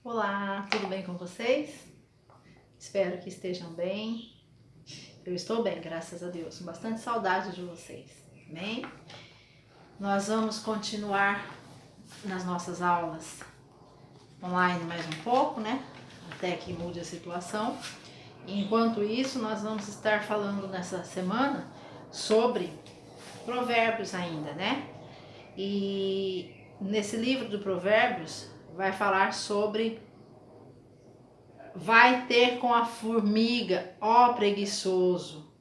Olá, tudo bem com vocês? Espero que estejam bem. Eu estou bem, graças a Deus. Com bastante saudade de vocês. Amém? Nós vamos continuar nas nossas aulas online mais um pouco, né? Até que mude a situação. Enquanto isso, nós vamos estar falando nessa semana sobre provérbios ainda, né? E nesse livro de provérbios vai falar sobre vai ter com a formiga, ó preguiçoso.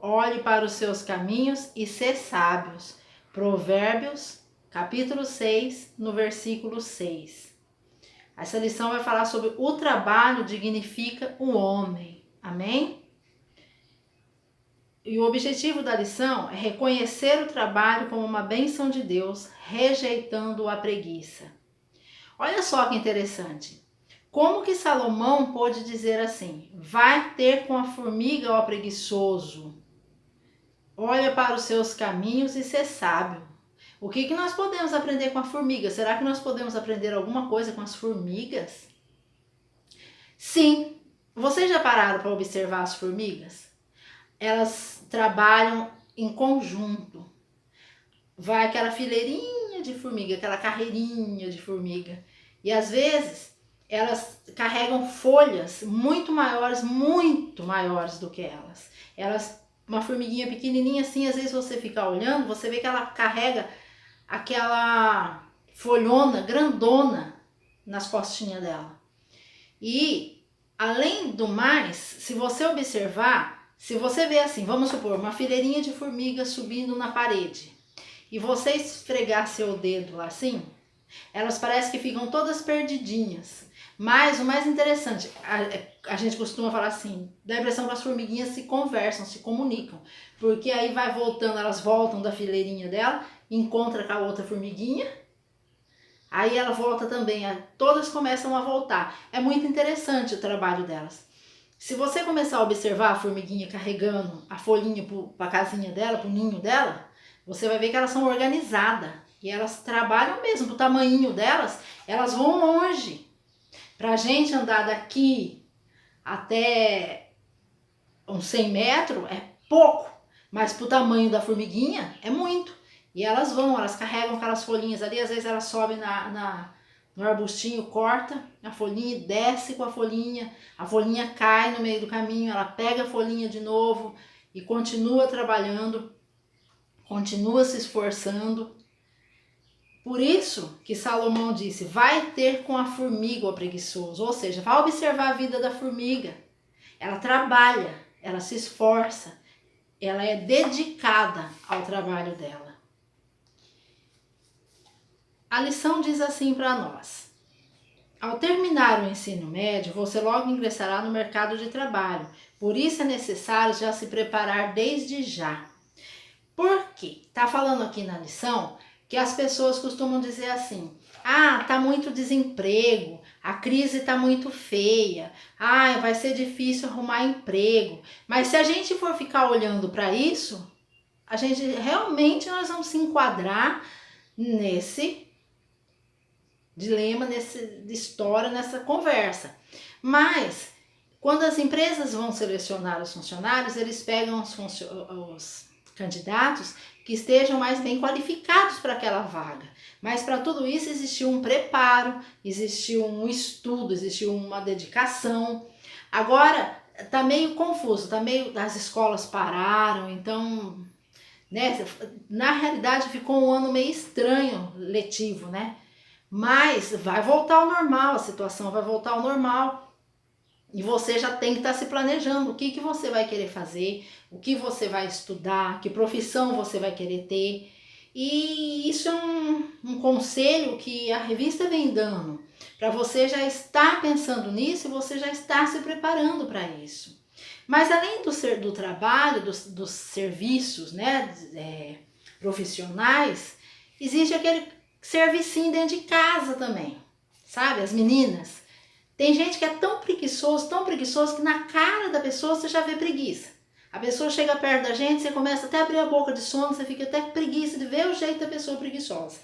Olhe para os seus caminhos e sê sábios. Provérbios, capítulo 6, no versículo 6. Essa lição vai falar sobre o trabalho dignifica o homem. Amém? E o objetivo da lição é reconhecer o trabalho como uma bênção de Deus, rejeitando a preguiça. Olha só que interessante. Como que Salomão pôde dizer assim: vai ter com a formiga, ó preguiçoso, olha para os seus caminhos e ser sábio. O que nós podemos aprender com a formiga? Será que nós podemos aprender alguma coisa com as formigas? Sim. Vocês já pararam para observar as formigas? Elas trabalham em conjunto. Vai aquela fileirinha de formiga, aquela carreirinha de formiga. E às vezes elas carregam folhas muito maiores do que elas. Uma formiguinha pequenininha assim, às vezes você fica olhando, você vê que ela carrega aquela folhona grandona nas costinhas dela. E além do mais, se você observar, se você vê assim, vamos supor, uma fileirinha de formigas subindo na parede, e você esfregar seu dedo lá assim, elas parecem que ficam todas perdidinhas. Mas o mais interessante, a gente costuma falar assim, dá a impressão que as formiguinhas se conversam, se comunicam. Porque aí vai voltando, elas voltam da fileirinha dela, encontra com a outra formiguinha, aí ela volta também, todas começam a voltar. É muito interessante o trabalho delas. Se você começar a observar a formiguinha carregando a folhinha para a casinha dela, para o ninho dela, você vai ver que elas são organizadas. E elas trabalham mesmo, pro tamanho delas, elas vão longe. Pra gente andar daqui até uns 100 metros é pouco, mas pro tamanho da formiguinha é muito. E elas carregam aquelas folhinhas ali, às vezes elas sobem no arbustinho, corta a folhinha, desce com a folhinha cai no meio do caminho, ela pega a folhinha de novo e continua trabalhando, continua se esforçando. Por isso que Salomão disse, vai ter com a formiga, ó preguiçoso. Ou seja, vai observar a vida da formiga. Ela trabalha, ela se esforça, ela é dedicada ao trabalho dela. A lição diz assim para nós. Ao terminar o ensino médio, você logo ingressará no mercado de trabalho. Por isso é necessário já se preparar desde já. Por quê? Tá falando aqui na lição que as pessoas costumam dizer assim, tá muito desemprego, a crise tá muito feia, vai ser difícil arrumar emprego. Mas se a gente for ficar olhando para isso, a gente realmente nós vamos se enquadrar nesse dilema, nessa história, nessa conversa. Mas quando as empresas vão selecionar os funcionários, eles pegam os candidatos que estejam mais bem qualificados para aquela vaga. Mas para tudo isso existiu um preparo, existiu um estudo, existiu uma dedicação. Agora tá meio confuso, as escolas pararam, então, né, na realidade ficou um ano meio estranho letivo, né? Mas vai voltar ao normal, a situação vai voltar ao normal. E você já tem que estar se planejando o que você vai querer fazer, o que você vai estudar, que profissão você vai querer ter. E isso é um conselho que a revista vem dando, para você já estar pensando nisso e você já estar se preparando para isso. Mas além do trabalho, dos serviços, né, profissionais, existe aquele servicinho dentro de casa também, sabe? As meninas. Tem gente que é tão preguiçoso que na cara da pessoa você já vê preguiça. A pessoa chega perto da gente, você começa até a abrir a boca de sono, você fica até com preguiça de ver o jeito da pessoa preguiçosa.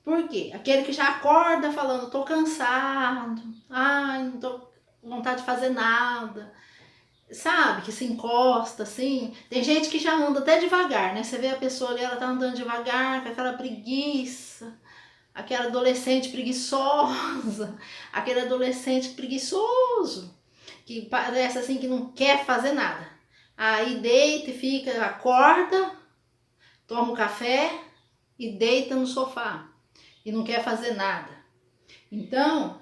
Por quê? Aquele que já acorda falando, tô cansado, ai, não tô com vontade de fazer nada, sabe? Que se encosta assim. Tem gente que já anda até devagar, né? Você vê a pessoa ali, ela tá andando devagar, com aquela preguiça, aquela adolescente preguiçosa, aquele adolescente preguiçoso, que parece assim que não quer fazer nada. Aí deita e fica, acorda, toma um café e deita no sofá e não quer fazer nada. Então,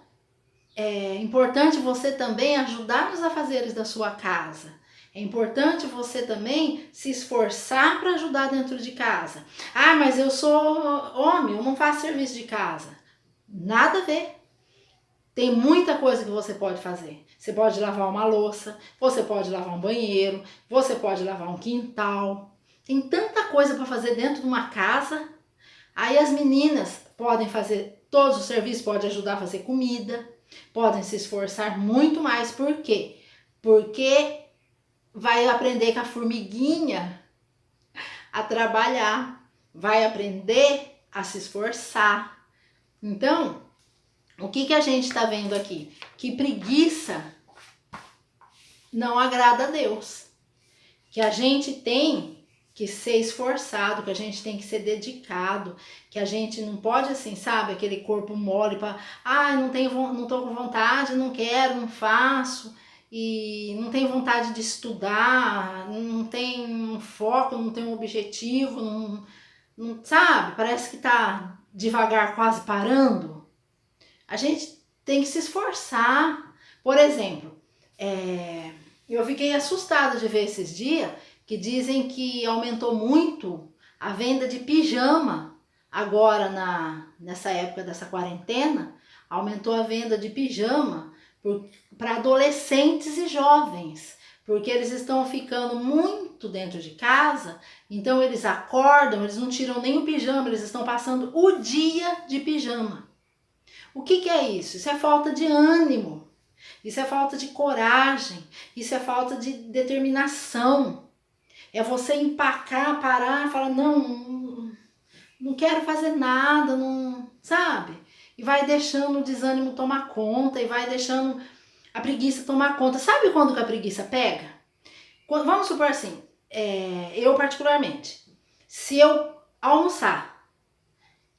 é importante você também ajudar nos afazeres da sua casa. É importante você também se esforçar para ajudar dentro de casa. Ah, mas eu sou homem, eu não faço serviço de casa. Nada a ver. Tem muita coisa que você pode fazer. Você pode lavar uma louça, você pode lavar um banheiro, você pode lavar um quintal. Tem tanta coisa para fazer dentro de uma casa. Aí as meninas podem fazer todos os serviços, podem ajudar a fazer comida, podem se esforçar muito mais. Por quê? Porque vai aprender com a formiguinha a trabalhar, vai aprender a se esforçar. Então, o que a gente está vendo aqui? Que preguiça não agrada a Deus. Que a gente tem que ser esforçado, que a gente tem que ser dedicado, que a gente não pode assim, sabe, aquele corpo mole para, não tô com vontade, não quero, não faço, e não tenho vontade de estudar, não tem um foco, não tem um objetivo, não sabe, parece que tá devagar, quase parando. A gente tem que se esforçar. Por exemplo, eu fiquei assustada de ver esses dias que dizem que aumentou muito a venda de pijama agora nessa época dessa quarentena, aumentou a venda de pijama para adolescentes e jovens, porque eles estão ficando muito dentro de casa, então eles acordam, eles não tiram nem o pijama, eles estão passando o dia de pijama. O que é isso? Isso é falta de ânimo, isso é falta de coragem, isso é falta de determinação. É você empacar, parar, falar, não quero fazer nada, não, sabe? E vai deixando o desânimo tomar conta, e vai deixando a preguiça tomar conta. Sabe quando que a preguiça pega? Vamos supor assim, eu particularmente, se eu almoçar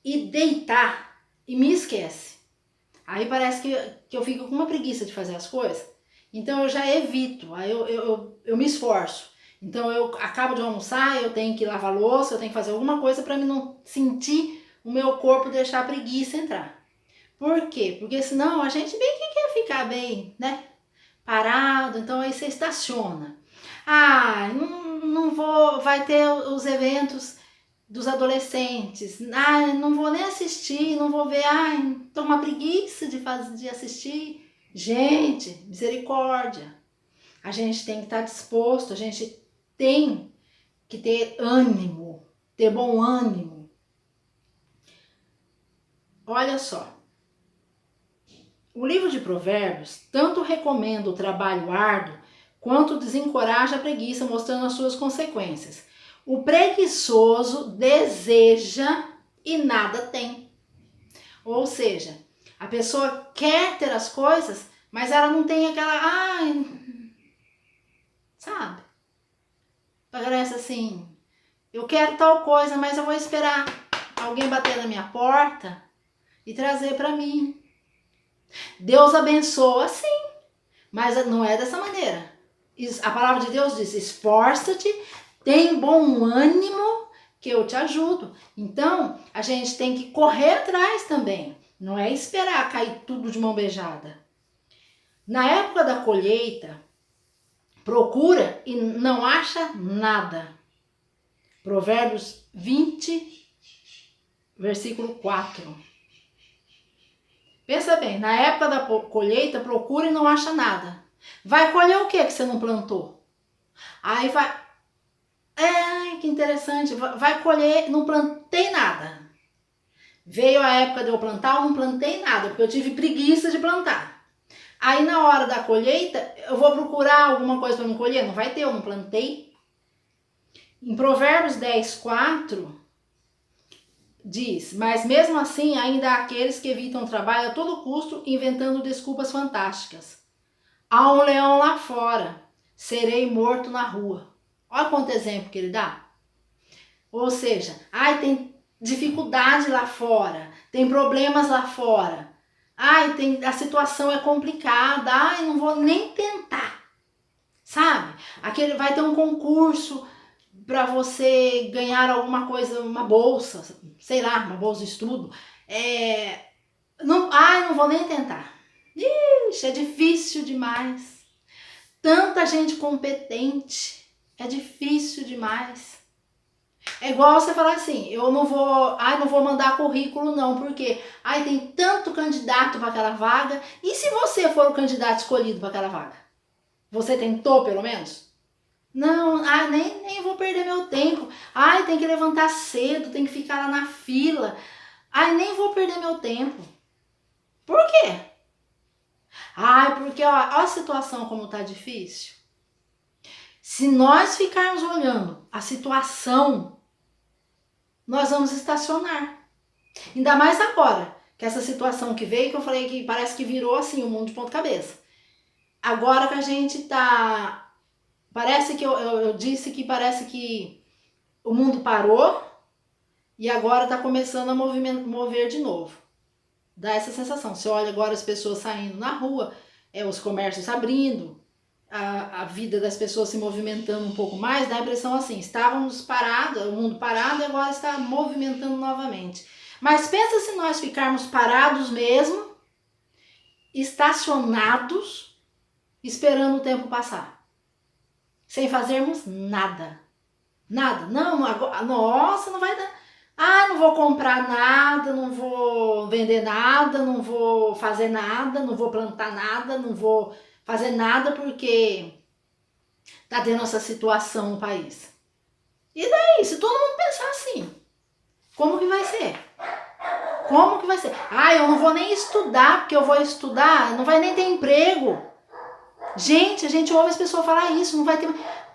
e deitar e me esquece, aí parece que eu fico com uma preguiça de fazer as coisas, então eu já evito, aí eu me esforço. Então eu acabo de almoçar, eu tenho que lavar louça, eu tenho que fazer alguma coisa para mim não sentir o meu corpo deixar a preguiça entrar. Por quê? Porque senão a gente bem que quer ficar bem, né? Parado, então aí você estaciona. Ah, não vou, vai ter os eventos dos adolescentes. Ah, não vou nem assistir, não vou ver. Ai, tô uma preguiça de assistir. Gente, misericórdia. A gente tem que estar disposto, a gente tem que ter ânimo, ter bom ânimo. Olha só, o livro de Provérbios tanto recomenda o trabalho árduo, quanto desencoraja a preguiça, mostrando as suas consequências. O preguiçoso deseja e nada tem. Ou seja, a pessoa quer ter as coisas, mas ela não tem aquela, sabe? Parece assim, eu quero tal coisa, mas eu vou esperar alguém bater na minha porta e trazer para mim. Deus abençoa sim, mas não é dessa maneira. A palavra de Deus diz, esforça-te, tem bom ânimo que eu te ajudo. Então, a gente tem que correr atrás também. Não é esperar cair tudo de mão beijada. Na época da colheita, procura e não acha nada. Provérbios 20, versículo 4. Pensa bem, na época da colheita, procura e não acha nada. Vai colher o que você não plantou? Aí vai... que interessante. Vai colher, não plantei nada. Veio a época de eu plantar, eu não plantei nada, porque eu tive preguiça de plantar. Aí na hora da colheita, eu vou procurar alguma coisa para me colher? Não vai ter, eu não plantei. Em Provérbios 10, 4, diz, mas mesmo assim ainda há aqueles que evitam o trabalho a todo custo, inventando desculpas fantásticas. Há um leão lá fora, serei morto na rua. Olha quanto exemplo que ele dá. Ou seja, ai, tem dificuldade lá fora, tem problemas lá fora, ai, a situação é complicada, ai, não vou nem tentar, sabe? Aquele vai ter um concurso para você ganhar alguma coisa, uma bolsa, sei lá, uma bolsa de estudo, não vou nem tentar. Ixi, é difícil demais. Tanta gente competente, é difícil demais. É igual você falar assim, eu não vou mandar currículo não, porque tem tanto candidato para aquela vaga, e se você for o candidato escolhido para aquela vaga? Você tentou pelo menos? Não, nem vou perder meu tempo. Tem que levantar cedo, tem que ficar lá na fila. Nem vou perder meu tempo. Por quê? Porque ó a situação como tá difícil. Se nós ficarmos olhando a situação, nós vamos estacionar. Ainda mais agora, que essa situação que veio, que eu falei que parece que virou assim o mundo de ponta cabeça. Agora que a gente tá... Parece que eu disse que parece que o mundo parou e agora tá começando a mover de novo. Dá essa sensação. Você olha agora as pessoas saindo na rua, os comércios abrindo, a vida das pessoas se movimentando um pouco mais, dá a impressão assim, estávamos parados, o mundo parado e agora está movimentando novamente. Mas pensa se nós ficarmos parados mesmo, estacionados, esperando o tempo passar. Sem fazermos nada. Nada. Não, agora, nossa, não vai dar. Não vou comprar nada, não vou vender nada, não vou fazer nada, não vou plantar nada, não vou fazer nada porque tá tendo essa situação no país. E daí, se todo mundo pensar assim, como que vai ser? Como que vai ser? Eu não vou nem estudar, porque eu vou estudar, não vai nem ter emprego. Gente, a gente ouve as pessoas falar isso, não vai ter...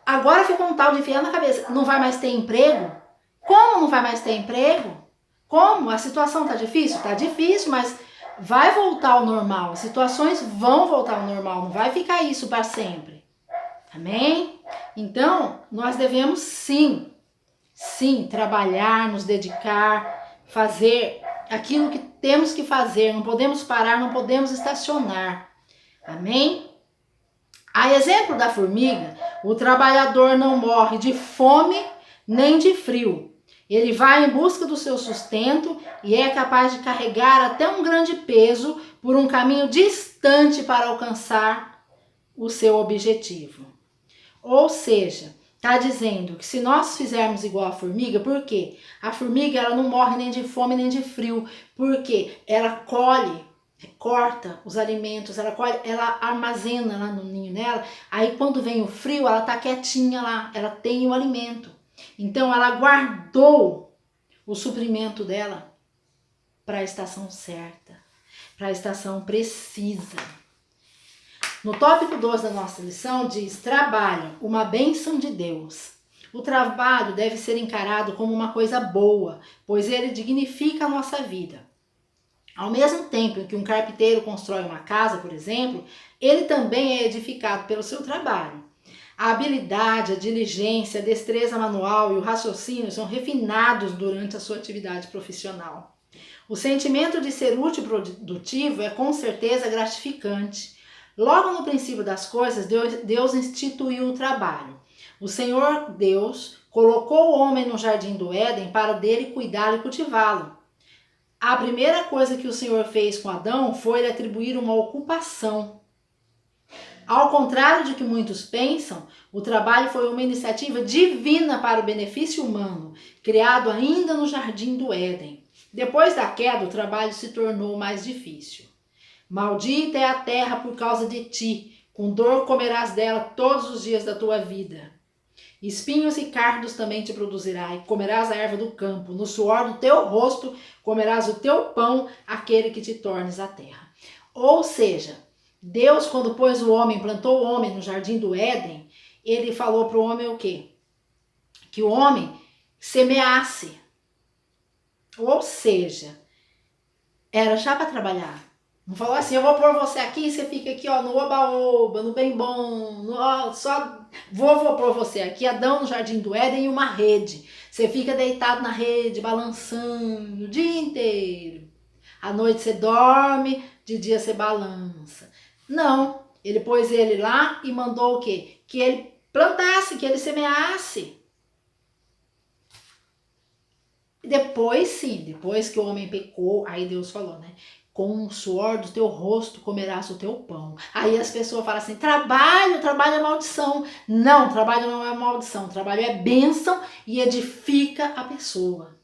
Agora ficou um tal de enfiar na cabeça, não vai mais ter emprego? Como não vai mais ter emprego? Como? A situação tá difícil? Tá difícil, mas vai voltar ao normal. As situações vão voltar ao normal, não vai ficar isso para sempre. Amém? Então, nós devemos sim, trabalhar, nos dedicar, fazer aquilo que temos que fazer. Não podemos parar, não podemos estacionar. Amém? A exemplo da formiga, o trabalhador não morre de fome nem de frio. Ele vai em busca do seu sustento e é capaz de carregar até um grande peso por um caminho distante para alcançar o seu objetivo. Ou seja, está dizendo que se nós fizermos igual a formiga, por quê? A formiga ela não morre nem de fome nem de frio, porque ela colhe, corta os alimentos, ela armazena lá no ninho dela, aí quando vem o frio ela tá quietinha lá, ela tem o alimento. Então ela guardou o suprimento dela para a estação certa, para a estação precisa. No tópico 2 da nossa lição diz: trabalho, uma bênção de Deus. O trabalho deve ser encarado como uma coisa boa, pois ele dignifica a nossa vida. Ao mesmo tempo em que um carpinteiro constrói uma casa, por exemplo, ele também é edificado pelo seu trabalho. A habilidade, a diligência, a destreza manual e o raciocínio são refinados durante a sua atividade profissional. O sentimento de ser útil e produtivo é com certeza gratificante. Logo no princípio das coisas, Deus instituiu o trabalho. O Senhor Deus colocou o homem no jardim do Éden para dele cuidá-lo e cultivá-lo. A primeira coisa que o Senhor fez com Adão foi lhe atribuir uma ocupação. Ao contrário de que muitos pensam, o trabalho foi uma iniciativa divina para o benefício humano, criado ainda no jardim do Éden. Depois da queda, o trabalho se tornou mais difícil. Maldita é a terra por causa de ti, com dor comerás dela todos os dias da tua vida. Espinhos e cardos também te produzirá, e comerás a erva do campo. No suor do teu rosto comerás o teu pão, aquele que te tornes a terra. Ou seja, Deus, quando pôs o homem, plantou o homem no jardim do Éden, ele falou para o homem o quê? Que o homem semeasse Ou seja, era já para trabalhar. Não falou assim, eu vou pôr você aqui e você fica aqui, ó, no oba-oba, no bem bom, só vou pôr você aqui, Adão no Jardim do Éden, em uma rede. Você fica deitado na rede, balançando o dia inteiro. À noite você dorme, de dia você balança. Não, ele pôs ele lá e mandou o quê? Que ele plantasse, que ele semeasse. Depois sim, depois que o homem pecou, aí Deus falou, né? Com o suor do teu rosto comerás o teu pão. Aí as pessoas falam assim, trabalho é maldição. Não, trabalho não é maldição, trabalho é bênção e edifica a pessoa.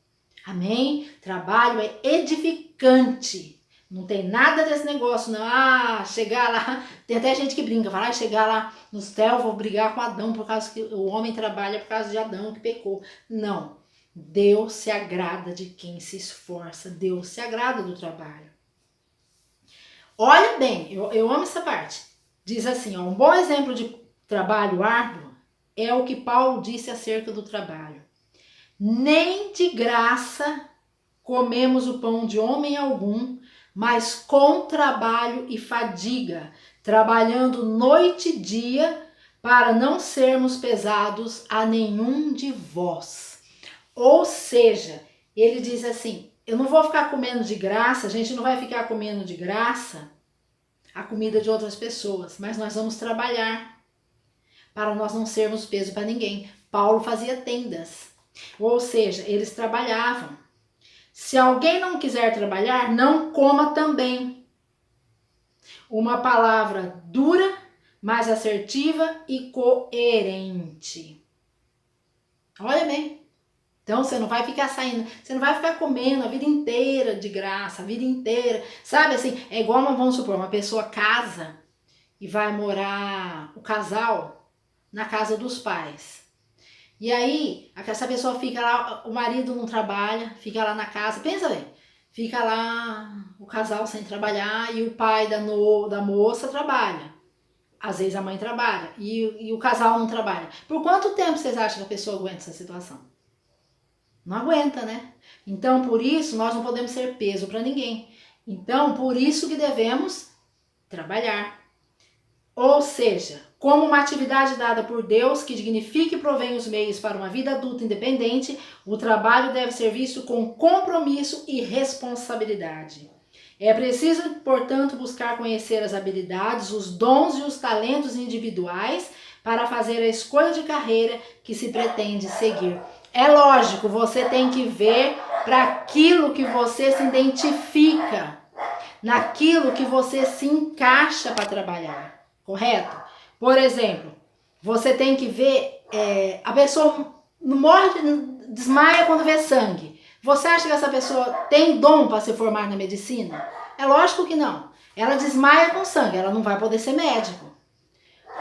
Amém? Trabalho é edificante. Não tem nada desse negócio, não. Ah, chegar lá, tem até gente que brinca, fala, chegar lá no céu, vou brigar com Adão por causa que o homem trabalha por causa de Adão que pecou. Não. Deus se agrada de quem se esforça, Deus se agrada do trabalho. Olha bem, eu amo essa parte. Diz assim, ó, um bom exemplo de trabalho árduo é o que Paulo disse acerca do trabalho. Nem de graça comemos o pão de homem algum, mas com trabalho e fadiga, trabalhando noite e dia, para não sermos pesados a nenhum de vós. Ou seja, ele diz assim, eu não vou ficar comendo de graça, a gente não vai ficar comendo de graça a comida de outras pessoas, mas nós vamos trabalhar para nós não sermos peso para ninguém. Paulo fazia tendas, ou seja, eles trabalhavam. Se alguém não quiser trabalhar, não coma também. Uma palavra dura, mas assertiva e coerente. Olha bem. Então você não vai ficar saindo, você não vai ficar comendo a vida inteira de graça, a vida inteira. Sabe assim, é igual, vamos supor, uma pessoa casa e vai morar, o casal, na casa dos pais. E aí, essa pessoa fica lá, o marido não trabalha, fica lá na casa, pensa bem, fica lá o casal sem trabalhar e o pai da moça trabalha. Às vezes a mãe trabalha e o casal não trabalha. Por quanto tempo vocês acham que a pessoa aguenta essa situação? Não aguenta, né? Então, por isso, nós não podemos ser peso para ninguém. Então, por isso que devemos trabalhar. Ou seja, como uma atividade dada por Deus que dignifique e provém os meios para uma vida adulta independente, o trabalho deve ser visto com compromisso e responsabilidade. É preciso, portanto, buscar conhecer as habilidades, os dons e os talentos individuais para fazer a escolha de carreira que se pretende seguir. É lógico, você tem que ver para aquilo que você se identifica, naquilo que você se encaixa para trabalhar, correto? Por exemplo, você tem que ver, a pessoa morre, desmaia quando vê sangue. Você acha que essa pessoa tem dom para se formar na medicina? É lógico que não. Ela desmaia com sangue, ela não vai poder ser médico.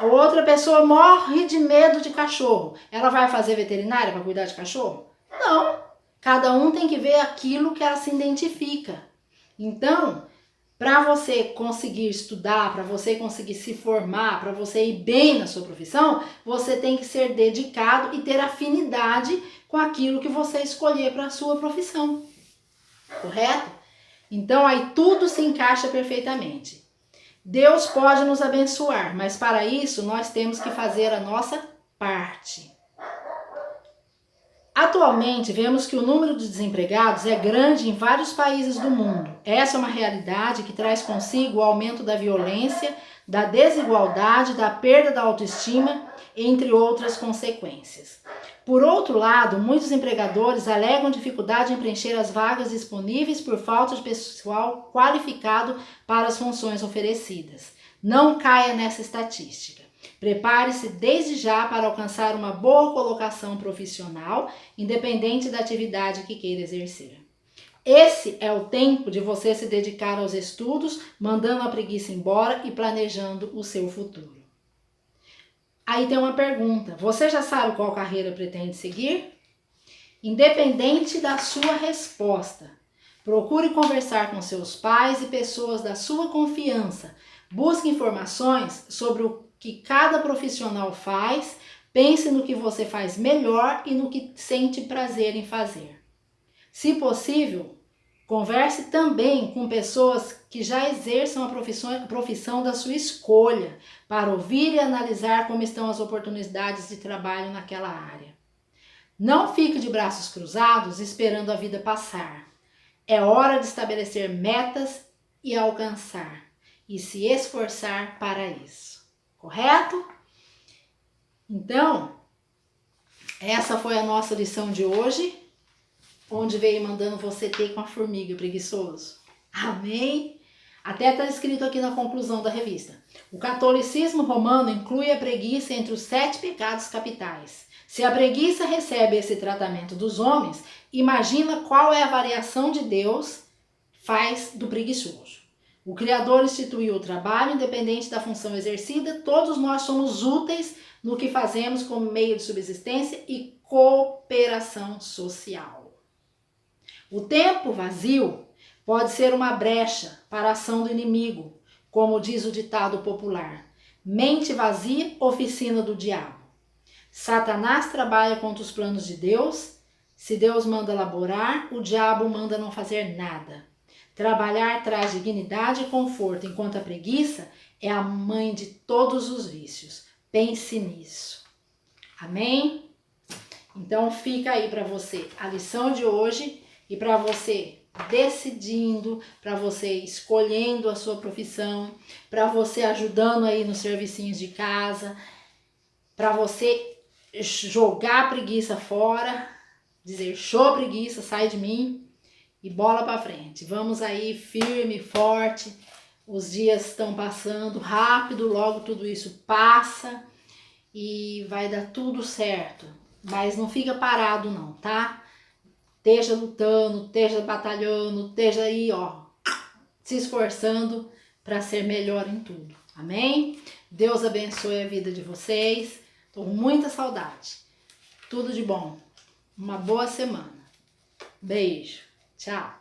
Outra pessoa morre de medo de cachorro. Ela vai fazer veterinária para cuidar de cachorro? Não. Cada um tem que ver aquilo que ela se identifica. Então, para você conseguir estudar, para você conseguir se formar, para você ir bem na sua profissão, você tem que ser dedicado e ter afinidade com aquilo que você escolher para a sua profissão. Correto? Então, aí tudo se encaixa perfeitamente. Deus pode nos abençoar, mas para isso nós temos que fazer a nossa parte. Atualmente, vemos que o número de desempregados é grande em vários países do mundo. Essa é uma realidade que traz consigo o aumento da violência, da desigualdade, da perda da autoestima, entre outras consequências. Por outro lado, muitos empregadores alegam dificuldade em preencher as vagas disponíveis por falta de pessoal qualificado para as funções oferecidas. Não caia nessa estatística. Prepare-se desde já para alcançar uma boa colocação profissional, independente da atividade que queira exercer. Esse é o tempo de você se dedicar aos estudos, mandando a preguiça embora e planejando o seu futuro. Aí tem uma pergunta, você já sabe qual carreira pretende seguir? Independente da sua resposta, procure conversar com seus pais e pessoas da sua confiança. Busque informações sobre o que cada profissional faz, pense no que você faz melhor e no que sente prazer em fazer. Se possível, converse também com pessoas que já exerçam a profissão da sua escolha, para ouvir e analisar como estão as oportunidades de trabalho naquela área. Não fique de braços cruzados esperando a vida passar. É hora de estabelecer metas e alcançar, e se esforçar para isso. Correto? Então, essa foi a nossa lição de hoje, onde veio mandando você ter com a formiga preguiçoso. Amém? Até está escrito aqui na conclusão da revista. O catolicismo romano inclui a preguiça entre os 7 pecados capitais. Se a preguiça recebe esse tratamento dos homens, imagina qual é a variação de Deus faz do preguiçoso. O Criador instituiu o trabalho independente da função exercida. Todos nós somos úteis no que fazemos como meio de subsistência e cooperação social. O tempo vazio pode ser uma brecha para a ação do inimigo, como diz o ditado popular: mente vazia, oficina do diabo. Satanás trabalha contra os planos de Deus. Se Deus manda laborar, o diabo manda não fazer nada. Trabalhar traz dignidade e conforto, enquanto a preguiça é a mãe de todos os vícios. Pense nisso. Amém? Então fica aí para você a lição de hoje e para você decidindo, para você escolhendo a sua profissão, para você ajudando aí nos servicinhos de casa, para você jogar a preguiça fora, dizer show preguiça, sai de mim e bola para frente. Vamos aí firme, forte. Os dias estão passando rápido, logo tudo isso passa e vai dar tudo certo. Mas não fica parado não, tá? Esteja lutando, esteja batalhando, esteja aí, ó, se esforçando para ser melhor em tudo. Amém? Deus abençoe a vida de vocês. Tô com muita saudade. Tudo de bom. Uma boa semana. Beijo. Tchau.